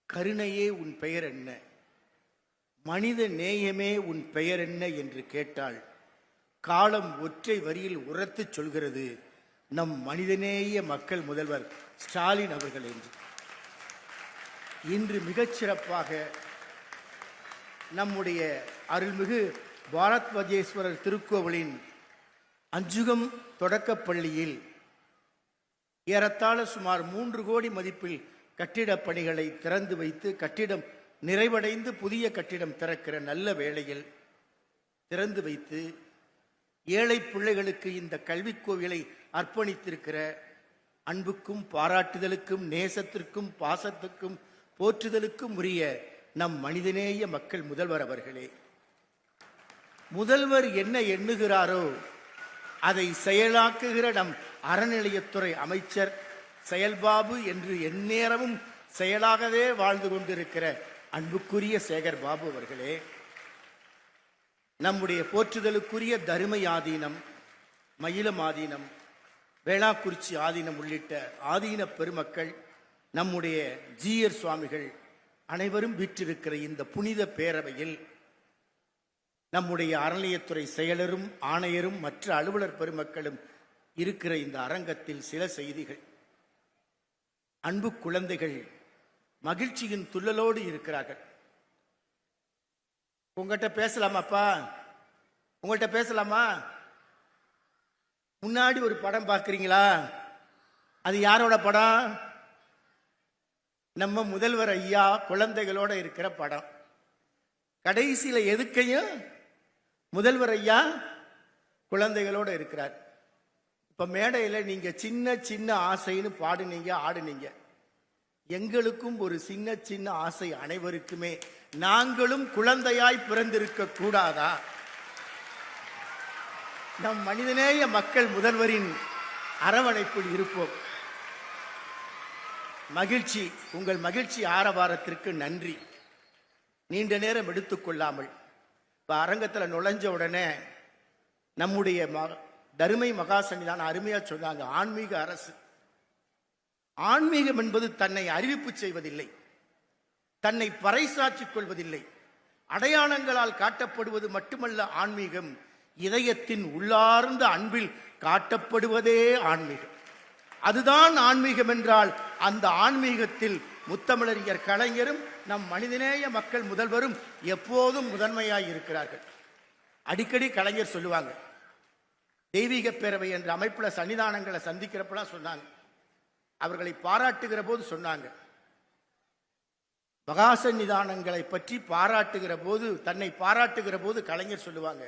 கருணையே உன் பெயர் என்ன, மனித நேயமே உன் பெயர் என்ன என்று கேட்டால் காலம் ஒற்றை வரியில் உரத்து சொல்கிறது, நம் மனிதநேய மக்கள் முதல்வர் ஸ்டாலின் அவர்கள் என்று. இன்று மிகச்சிறப்பாக நம்முடைய அருள்மிகு பாரத்வஜேஸ்வரர் திருக்கோவிலின் அஞ்சுகம் தொடக்கப்பள்ளியில் ஏறத்தாழ சுமார் 3 கோடி மதிப்பில் கட்டிடப் பணிகளை திறந்து வைத்து கட்டிடம் நிறைவடைந்து புதிய கட்டிடம் திறக்கிற நல்ல வேளையில் திறந்து வைத்து ஏழை பிள்ளைகளுக்கு இந்த கல்விக் கோவிலை அர்ப்பணித்திருக்கிற அன்புக்கும் பாராட்டுதலுக்கும் நேசத்திற்கும் பாசத்துக்கும் போற்றுதலுக்கும் உரிய நம் மனிதநேய மக்கள் முதல்வர் அவர்களே, முதல்வர் என்ன எண்ணுகிறாரோ அதை செயலாக்குகிற நம் அறநிலையத்துறை அமைச்சர் செயல்பாபு என்று எந்நேரமும் செயலாகவே வாழ்ந்து கொண்டிருக்கிற அன்புக்குரிய சேகர் பாபு அவர்களே, நம்முடைய போற்றுதலுக்குரிய தருமை ஆதீனம், மயிலம் ஆதீனம், வேளாக்குறிச்சி ஆதீனம் உள்ளிட்ட ஆதீன பெருமக்கள், நம்முடைய ஜீயர் சுவாமிகள் அனைவரும் வீற்றிருக்கிற இந்த புனித பேரவையில் நம்முடைய அறநிலையத்துறை செயலரும் ஆணையரும் மற்ற அலுவலர் பெருமக்களும் இருக்கிற இந்த அரங்கத்தில் சில செய்திகள். அன்பு குழந்தைகள் மகிழ்ச்சியின் துள்ளலோடு இருக்கிறார்கள். உங்கள்கிட்ட பேசலாமாப்பா? உங்கள்கிட்ட பேசலாமா? முன்னாடி ஒரு படம் பார்க்குறீங்களா? அது யாரோட படம்? நம்ம முதல்வர் ஐயா குழந்தைகளோட இருக்கிற படம். கடைசியில எதுக்கையும் முதல்வர் ஐயா குழந்தைகளோட இருக்கிறார். இப்ப மேடையில நீங்க சின்ன சின்ன ஆசைன்னு பாடுனீங்க, ஆடுனீங்க. எங்களுக்கும் ஒரு சின்ன சின்ன ஆசை அனைவருக்குமே, நாங்களும் குழந்தையாய் பிறந்திருக்க கூடாதா? நம் மனிதநேய மக்கள் முதல்வரின் அரவணைப்பில் இருப்போம். மகிழ்ச்சி, உங்கள் மகிழ்ச்சி ஆரவாரத்திற்கு நன்றி. நீண்ட நேரம் எடுத்துக்கொள்ளாமல் இப்போ அரங்கத்தில் நுழைஞ்ச உடனே நம்முடைய தருமை மகா சன்னிதானம் அருமையா சொன்னாங்க, ஆன்மீக அரசு. ஆன்மீகம் என்பது தன்னை அறிவிப்பு செய்வதில்லை, தன்னை பறைசாற்றிக் கொள்வதில்லை, அடையாளங்களால் காட்டப்படுவது மட்டுமல்ல. ஆன்மீகம் இதயத்தின் உள்ளார்ந்த அன்பில் காட்டப்படுவதே ஆன்மீகம். அதுதான் ஆன்மீகம் என்றால் அந்த ஆன்மீகத்தில் முத்தமிழறிஞர் கலைஞரும் நம் மனிதநேய மக்கள் முதல்வரும் எப்போதும் முதன்மையாய் இருக்கிறார்கள். அடிக்கடி கலைஞர் சொல்லுவாங்க, தெய்வீக பேரவை என்ற அமைப்புல சன்னிதானங்களை சந்திக்கிறப்பெல்லாம் சொன்னாங்க, அவர்களை பாராட்டுகிற போது சொன்னாங்க, மகா சன்னிதானங்களை பற்றி பாராட்டுகிற போது, தன்னை பாராட்டுகிற போது கலைஞர் சொல்லுவாங்க,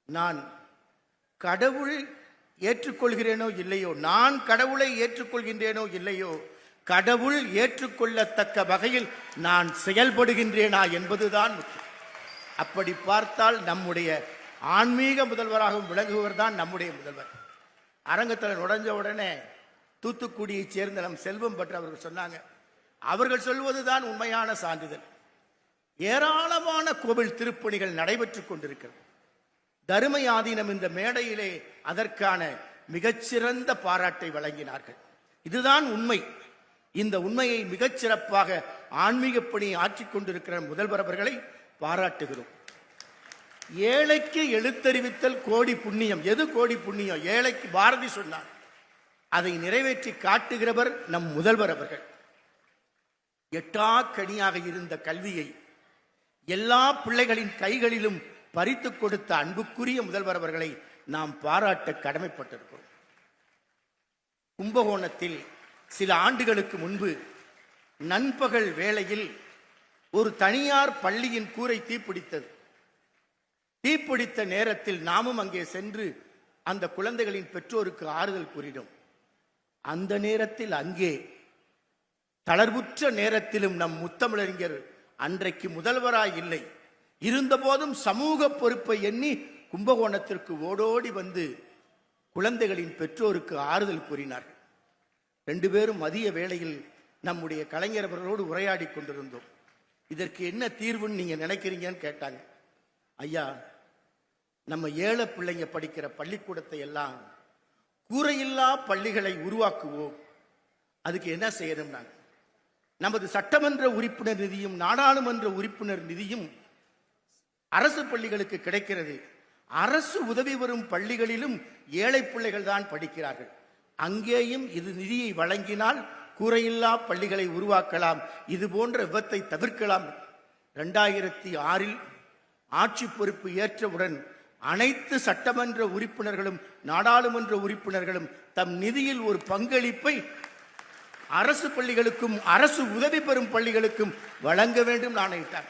நான் கடவுள் ஏற்றுக்கொள்கிறேனோ இல்லையோ, நான் கடவுளை ஏற்றுக்கொள்கின்றேனோ இல்லையோ, கடவுள் ஏற்றுக்கொள்ளத்தக்க வகையில் நான் செயல்படுகின்றேனா என்பதுதான் முக்கியம். அப்படி பார்த்தால் நம்முடைய ஆன்மீக முதல்வராகவும் விளங்குவர் தான் நம்முடைய முதல்வர். அரங்கத்தில் நுழைஞ்ச உடனே தூத்துக்குடியைச் சேர்ந்த நம் செல்வம் பற்றி அவர்கள் சொன்னாங்க, அவர்கள் சொல்வதுதான் உண்மையான சான்றிதழ். ஏராளமான கோவில் திருப்பணிகள் நடைபெற்றுக் கொண்டிருக்கிறது. தருமை ஆதீனம் இந்த மேடையிலே அதற்கான மிகச்சிறந்த பாராட்டை வழங்கினார்கள். இதுதான் உண்மை. இந்த உண்மையை மிகச்சிறப்பாக ஆன்மீக பணியை ஆற்றிக் கொண்டிருக்கிற முதல்வர் அவர்களை பாராட்டுகிறோம். ஏழைக்கு எழுத்தறிவித்தல் கோடி புண்ணியம். எது கோடி புண்ணியம்? ஏழைக்கு பாரதி சொன்னார், அதை நிறைவேற்றி காட்டுகிறவர் நம் முதல்வர் அவர்கள். எட்டாக்கனியாக இருந்த கல்வியை எல்லா பிள்ளைகளின் கைகளிலும் பறித்து கொடுத்த அன்புக்குரிய முதல்வர் அவர்களை நாம் பாராட்ட கடமைப்பட்டிருக்கிறோம். கும்பகோணத்தில் சில ஆண்டுகளுக்கு முன்பு நண்பகல் வேளையில் ஒரு தனியார் பள்ளியின் கூரை தீப்பிடித்தது. தீப்பிடித்த நேரத்தில் நாமும் அங்கே சென்று அந்த குழந்தைகளின் பெற்றோருக்கு ஆறுதல் கூறினோம். அந்த நேரத்தில் அங்கே தளர்வுற்ற நேரத்திலும் நம் முத்தமிழறிஞர் அன்றைக்கு முதல்வராய் இல்லை, இருந்தபோதும் சமூக பொறுப்பை எண்ணி கும்பகோணத்திற்கு ஓடோடி வந்து குழந்தைகளின் பெற்றோருக்கு ஆறுதல் கூறினார்கள். 2 பேரும் மதிய வேளையில் நம்முடைய கலைஞர் அவர்களோடு உரையாடி கொண்டிருந்தோம். இதற்கு என்ன தீர்வுன்னு நீங்க நினைக்கிறீங்கன்னு கேட்டாங்க. ஐயா, நம்ம ஏழை பிள்ளைங்க படிக்கிற பள்ளிக்கூடத்தை எல்லாம் கூரையில்லா பள்ளிகளை உருவாக்குவோம், அதுக்கு என்ன செய்யணும்? நமது சட்டமன்ற உறுப்பினர் நிதியும் நாடாளுமன்ற உறுப்பினர் நிதியும் அரசு பள்ளிகளுக்கு கிடைக்கிறது. அரசு உதவி பெறும் பள்ளிகளிலும் ஏழை பிள்ளைகள் தான் படிக்கிறார்கள். அங்கேயும் இது நிதியை வழங்கினால் கூரையில்லா பள்ளிகளை உருவாக்கலாம், இது போன்ற விபத்தை தவிர்க்கலாம். 2006 ஆட்சி பொறுப்பு ஏற்றவுடன் அனைத்து சட்டமன்ற உறுப்பினர்களும் நாடாளுமன்ற உறுப்பினர்களும் தம் நிதியில் ஒரு பங்களிப்பை அரசு பள்ளிகளுக்கும் அரசு உதவி பெறும் பள்ளிகளுக்கும் வழங்க வேண்டும் ஆணையிட்டார்.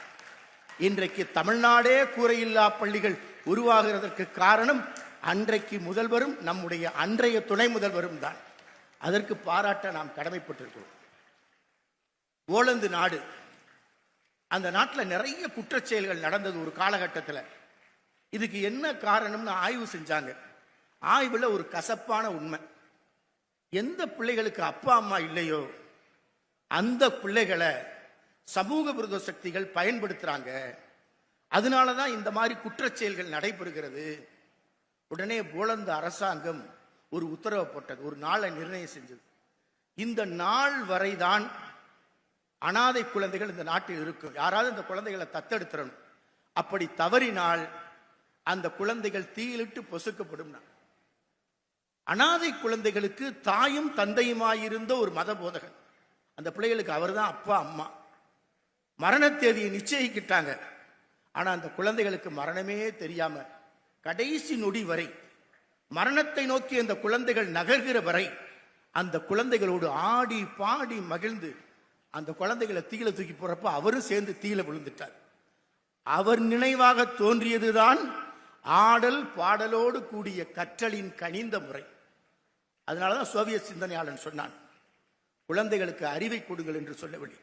இன்றைக்கு தமிழ்நாடே கூரையில்லா பள்ளிகள் உருவாகிறதற்கு காரணம் அன்றைக்கு முதல்வரும் நம்முடைய அன்றைய துணை முதல்வரும் தான். அதற்கு பாராட்ட நாம் கடமைப்பட்டிருக்கிறோம். போலந்து நாடு, அந்த நாட்டில் நிறைய குற்றச்செயல்கள் நடந்தது ஒரு காலகட்டத்தில். இதுக்கு என்ன காரணம்னு ஆய்வு செஞ்சாங்க. ஆய்வுல ஒரு கசப்பான உண்மை, எந்த பிள்ளைகளுக்கு அப்பா அம்மா இல்லையோ அந்த பிள்ளைகளை சமூக விரோத சக்திகள் பயன்படுத்துறாங்க. அதனாலதான் இந்த மாதிரி குற்றச்செயல்கள் நடைபெறுகிறது. உடனே போலந்து அரசாங்கம் ஒரு உத்தரவு போட்டது, ஒரு நாளை நிர்ணயம் செஞ்சது. இந்த நாள் வரைதான் அனாதை குழந்தைகள் இந்த நாட்டில் இருக்கும். யாராவது இந்த குழந்தைகளை தத்தெடுத்துறணும். அப்படி தவறினால் அந்த குழந்தைகள் தீயிலிட்டு பொசுக்கப்படும். அனாதை குழந்தைகளுக்கு தாயும் தந்தையுமாயிருந்த ஒரு மத போதகன், அந்த பிள்ளைகளுக்கு அவர் தான் அப்பா அம்மா. மரண தேதியை நிச்சயிக்கிட்டாங்க. ஆனா அந்த குழந்தைகளுக்கு மரணமே தெரியாம கடைசி நொடி வரை, மரணத்தை நோக்கி அந்த குழந்தைகள் நகர்கிற வரை அந்த குழந்தைகளோடு ஆடி பாடி மகிழ்ந்து அந்த குழந்தைகளை தீயில தூக்கி போறப்ப அவரும் சேர்ந்து தீயில விழுந்துட்டார். அவர் நினைவாக தோன்றியதுதான் ஆடல் பாடலோடு கூடிய கற்றலின் கனிந்த முறை. அதனாலதான் சோவியத் சிந்தனையாளன் சொன்னான், குழந்தைகளுக்கு அறிவை கொடுங்கள் என்று சொல்லவில்லை,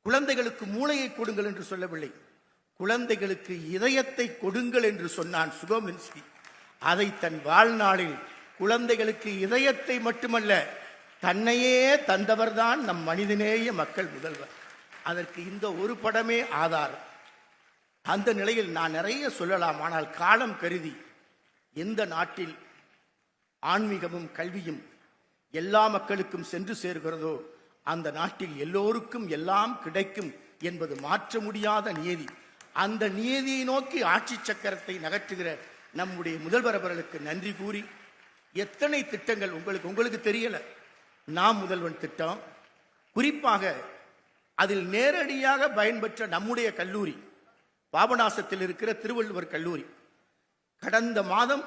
குழந்தைகளுக்கு மூளையை கொடுங்கள் என்று சொல்லவில்லை, குழந்தைகளுக்கு இதயத்தை கொடுங்கள் என்று சொன்னான் சுகோமின்ஸ்கி. அதை தன் வாழ்நாளில் குழந்தைகளுக்கு இதயத்தை மட்டுமல்ல தன்னையே தந்தவர்தான் நம் மனிதநேய மக்கள் முதல்வர். அதற்கு இந்த ஒரு படமே ஆதாரம். அந்த நிலையில் நான் நிறைய சொல்லலாம், ஆனால் காலம் கருதி, எந்த நாட்டில் ஆன்மீகமும் கல்வியும் எல்லா மக்களுக்கும் சென்று சேர்கிறதோ அந்த நாட்டில் எல்லோருக்கும் எல்லாம் கிடைக்கும் என்பது மாற்ற முடியாத நியதி. அந்த நியதியை நோக்கி ஆட்சி சக்கரத்தை நகற்றுகிற நம்முடைய முதல்வர் அவர்களுக்கு நன்றி கூறி, எத்தனை திட்டங்கள் உங்களுக்கு தெரியல. நாம் முதல்வன் திட்டம், குறிப்பாக அதில் நேரடியாக பயன்பெற்ற நம்முடைய கல்லூரி பாபநாசத்தில் இருக்கிற திருவள்ளுவர் கல்லூரி. கடந்த மாதம்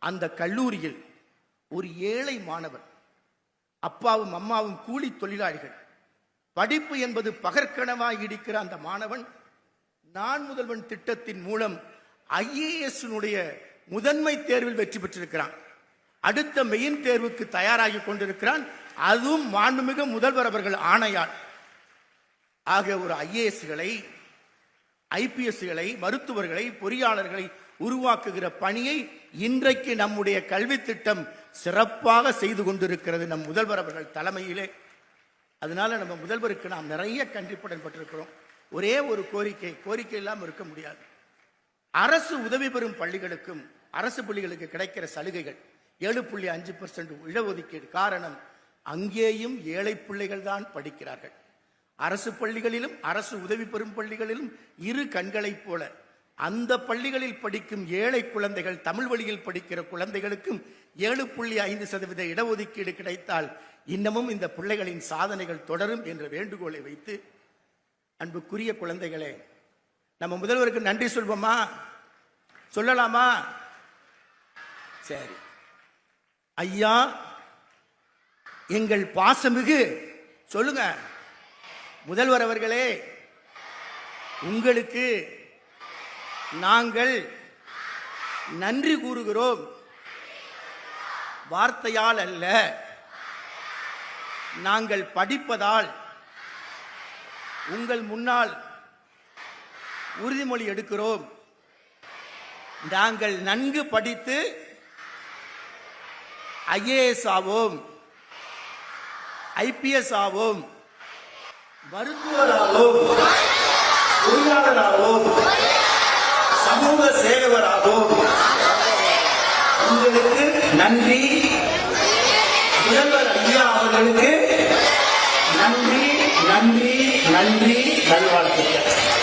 அந்த கல்லூரியில் ஒரு ஏழை மாணவர், அப்பாவும் அம்மாவும் கூலி தொழிலாளிகள், படிப்பு என்பது பகற்கனவாய் இருக்கிற அந்த மாணவன் நான் முதல்வன் திட்டத்தின் மூலம் IAS முதன்மை தேர்வில் வெற்றி பெற்றிருக்கிறான். அடுத்த மெயின் தேர்வுக்கு தயாராகி கொண்டிருக்கிறான். அதுவும் மாண்புமிகு முதல்வர் அவர்கள் ஆணையால். ஆக ஒரு IASகளை, IPSகளை, மருத்துவர்களை, பொறியாளர்களை உருவாக்குகிற பணியை இன்றைக்கு நம்முடைய கல்வி திட்டம் சிறப்பாக செய்து கொண்டிருக்கிறது நம் முதல்வர் அவர்கள் தலைமையிலே. அதனால நம்ம முதல்வருக்கு நாம் நிறைய கண்டிப்புடன் பட்டிருக்கிறோம். ஒரே ஒரு கோரிக்கை இல்லாமல் இருக்க முடியாது. அரசு உதவி பெறும் பள்ளிகளுக்கும் அரசு பள்ளிகளுக்கு கிடைக்கிற சலுகைகள் 7.5% இடஒதுக்கீடு. காரணம், அங்கேயும் ஏழை பிள்ளைகள் தான் படிக்கிறார்கள். அரசு பள்ளிகளிலும் அரசு உதவி பெறும் பள்ளிகளிலும் இரு கண்களைப் போல அந்த பள்ளிகளில் படிக்கும் ஏழை குழந்தைகள், தமிழ் வழியில் படிக்கிற குழந்தைகளுக்கும் 7.5% இடஒதுக்கீடு கிடைத்தால் இன்னமும் இந்த பிள்ளைகளின் சாதனைகள் தொடரும் என்ற வேண்டுகோளை வைத்து, அன்புக்குரிய குழந்தைகளே, நம்ம முதல்வருக்கு நன்றி சொல்வோமா? சொல்லலாமா? சரி. ஐயா, எங்கள் பாசமிகு, சொல்லுங்க முதல்வர் அவர்களே, உங்களுக்கு நாங்கள் நன்றி கூறுகிறோம். வார்த்தையால் அல்ல, நாங்கள் படிப்பதால் உங்கள் முன்னால் உறுதிமொழி எடுக்கிறோம். நாங்கள் நன்கு படித்து IAS ஆவோம், IPS ஆவோம், மருத்துவராகவும், பொறியாளராகவும், சமூக சேவகராகவும். உங்களுக்கு நன்றி. முதல்வர் ஐயா அவர்களுக்கு நன்றி. நன்றி நன்றி நல்வாழ்த்துக்கள்.